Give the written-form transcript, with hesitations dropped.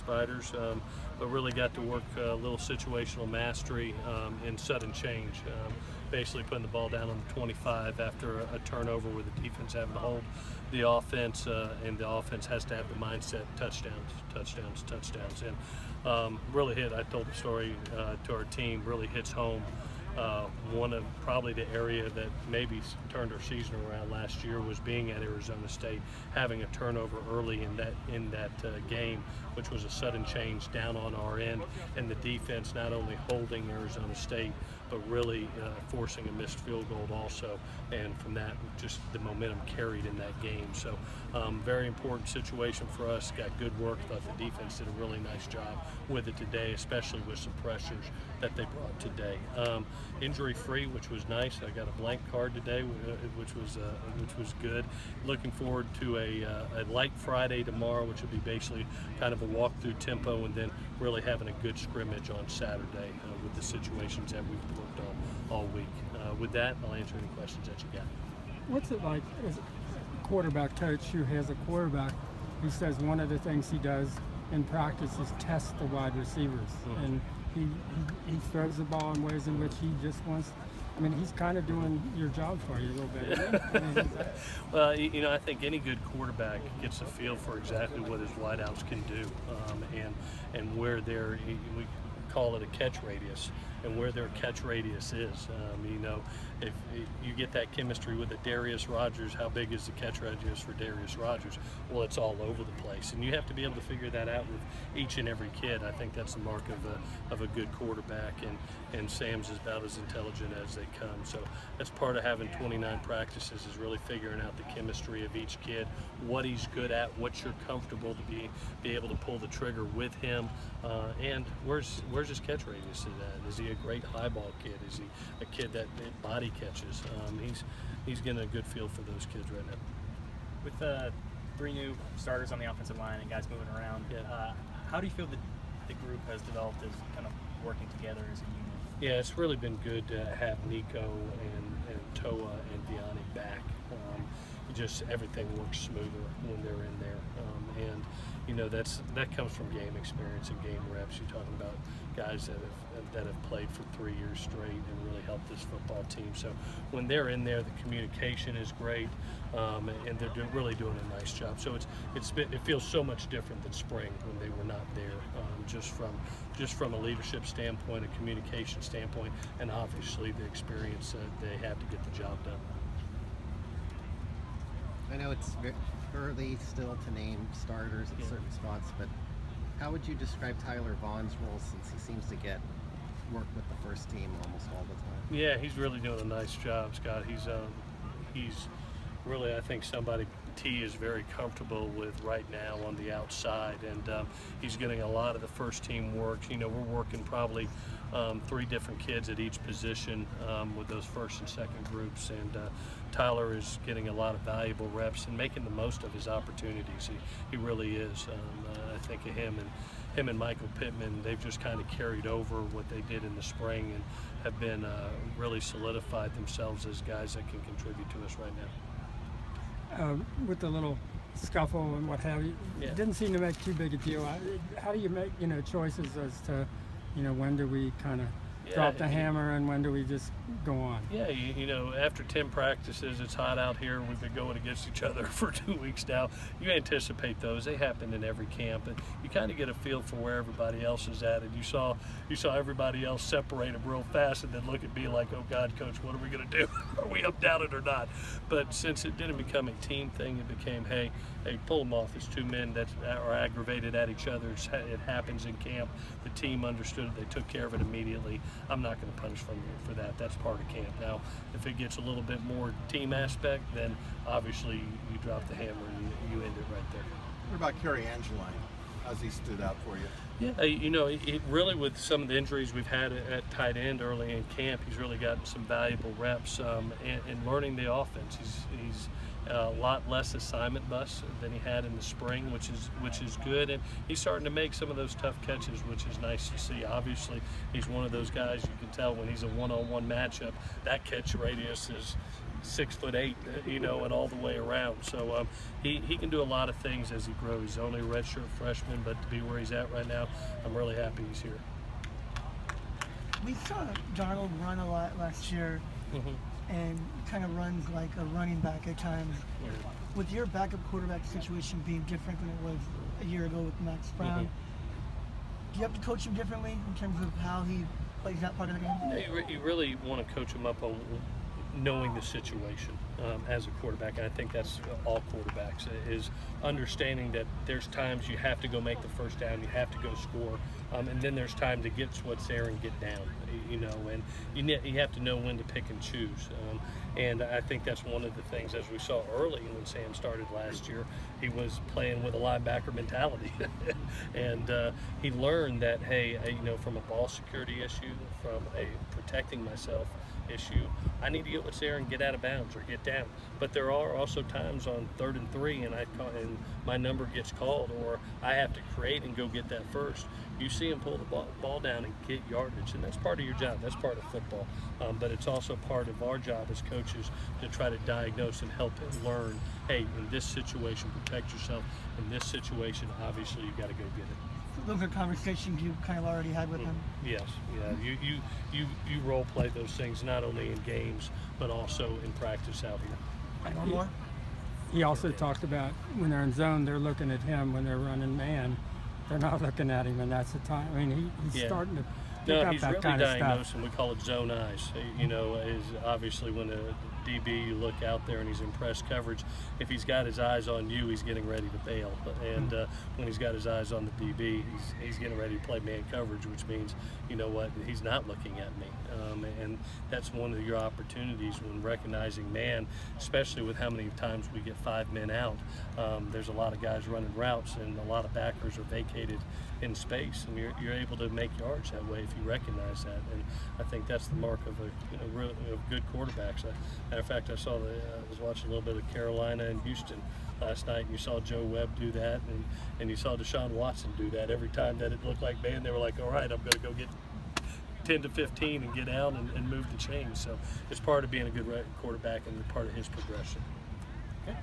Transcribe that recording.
riders, but really got to work a little situational mastery in sudden change, basically putting the ball down on the 25 after a turnover with the defense having to hold the offense, and the offense has to have the mindset touchdowns, touchdowns, touchdowns, and really hit. I told the story to our team, really hits home. One of probably the area that maybe turned our season around last year was being at Arizona State, having a turnover early in that game, which was a sudden change down on our end, and the defense not only holding Arizona State but really forcing a missed field goal also, and from that just the momentum carried in that game. So very important situation for us. Got good work. Thought the defense did a really nice job with it today, especially with some pressures that they brought today. Injury free, which was nice. I got a blank card today, which was good. Looking forward to a light Friday tomorrow, which will be basically kind of a walkthrough tempo, and then really having a good scrimmage on Saturday with the situations that we've worked on all week. With that, I'll answer any questions that you got. What's it like as a quarterback coach who has a quarterback who says one of the things he does in practice is test the wide receivers, and he throws the ball in ways in which he just wants. I mean, he's kind of doing your job for you a little bit. I mean, well, you know, I think any good quarterback gets a feel for exactly what his wideouts can do, and where they're. We call it a catch radius, and where their catch radius is. You know, if you get that chemistry with a Darius Rogers, how big is the catch radius for Darius Rogers? Well, it's all over the place, and you have to be able to figure that out with each and every kid. I think that's the mark of a good quarterback, and Sam's is about as intelligent as they come. So that's part of having 29 practices, is really figuring out the chemistry of each kid, what he's good at, what you're comfortable to be able to pull the trigger with him, and where's his catch radius is at? Is he a great high ball kid? Is he a kid that body catches? He's getting a good feel for those kids right now. With 3 new starters on the offensive line and guys moving around, how do you feel that the group has developed as kind of working together as a unit? Yeah, it's really been good to have Nico and Toa and Vianney back. Just everything works smoother when they're in there, and you know that comes from game experience and game reps. You're talking about guys that have played for 3 years straight and really helped this football team. So when they're in there, the communication is great, and they're really doing a nice job. So it feels so much different than spring when they were not there, just from a leadership standpoint, a communication standpoint, and obviously the experience they have to get the job done. I know it's early still to name starters at certain spots, but how would you describe Tyler Vaughn's role, since he seems to get work with the first team almost all the time? Yeah, he's really doing a nice job, Scott. He's really, I think, somebody T is very comfortable with right now on the outside, and he's getting a lot of the first team work. You know, we're working probably 3 different kids at each position with those first and second groups, and Tyler is getting a lot of valuable reps and making the most of his opportunities. He really is. I think of him and Michael Pittman, they've just kind of carried over what they did in the spring and have been really solidified themselves as guys that can contribute to us right now. With the little scuffle and what have you, it didn't seem to make too big a deal. How do you make choices as to when do we kind of drop the hammer and when do we just go on? Yeah, you know, after 10 practices, it's hot out here. We've been going against each other for 2 weeks now. You anticipate those. They happen in every camp, and you kind of get a feel for where everybody else is at. And you saw everybody else separate them real fast and then look at me like, oh God, Coach, what are we going to do? Are we up, down it or not? But since it didn't become a team thing, it became, hey, pull them off. It's 2 men that are aggravated at each other. It happens in camp. The team understood it. They took care of it immediately. I'm not going to punish from you for that. That's part of camp. Now, if it gets a little bit more team aspect, then obviously you drop the hammer and you end it right there. What about Kerry Angeline? How's he stood out for you? Yeah, you know, it really, with some of the injuries we've had at tight end early in camp, he's really gotten some valuable reps and learning the offense. He's a lot less assignment bus than he had in the spring, which is good, and he's starting to make some of those tough catches, which is nice to see. Obviously, he's one of those guys you can tell when he's a one-on-one matchup, that catch radius is 6'8", you know, and all the way around. So he can do a lot of things as he grows. He's only a redshirt freshman, but to be where he's at right now, I'm really happy he's here. We saw Darnold run a lot last year, and kind of runs like a running back at times. With your backup quarterback situation being different than it was a year ago with Max Brown, do you have to coach him differently in terms of how he plays that part of the game? Yeah, you really want to coach him up on knowing the situation as a quarterback, and I think that's all quarterbacks, is understanding that there's times you have to go make the first down, you have to go score, and then there's time to get what's there and get down, you know, and you have to know when to pick and choose. And I think that's one of the things, as we saw early when Sam started last year, he was playing with a linebacker mentality. And he learned that, hey, you know, from a ball security issue, from a protecting myself issue, I need to get what's there and get out of bounds or get down. But there are also times on 3rd and 3 and my number gets called, or I have to create and go get that first. You see him pull the ball down and get yardage, and that's part of your job. That's part of football. But it's also part of our job as coaches to try to diagnose and help him learn, hey, in this situation, protect yourself. In this situation, obviously, you've got to go get it. Those are conversations you kind of already had with him. Yes, yeah. You role play those things not only in games but also in practice out here. One more. He also talked about when they're in zone, they're looking at him. When they're running man, they're not looking at him, and that's the time. I mean, he's starting to pick up he's that really kind of diagnosing. stuff. We call it zone eyes. You know, is obviously when a DB, you look out there and he's in press coverage. If he's got his eyes on you, he's getting ready to bail. And when he's got his eyes on the DB, he's getting ready to play man coverage, which means, you know what, he's not looking at me. And that's one of your opportunities when recognizing man, especially with how many times we get 5 men out. There's a lot of guys running routes, and a lot of backers are vacated in space, and you're able to make yards that way if you recognize that. And I think that's the mark of of good quarterbacks. Matter of fact, I was watching a little bit of Carolina and Houston last night, and you saw Joe Webb do that, and you saw Deshaun Watson do that. Every time that it looked like man, they were like, all right, I'm going to go get 10 to 15 and get out and move the chains. So it's part of being a good quarterback and part of his progression. Okay.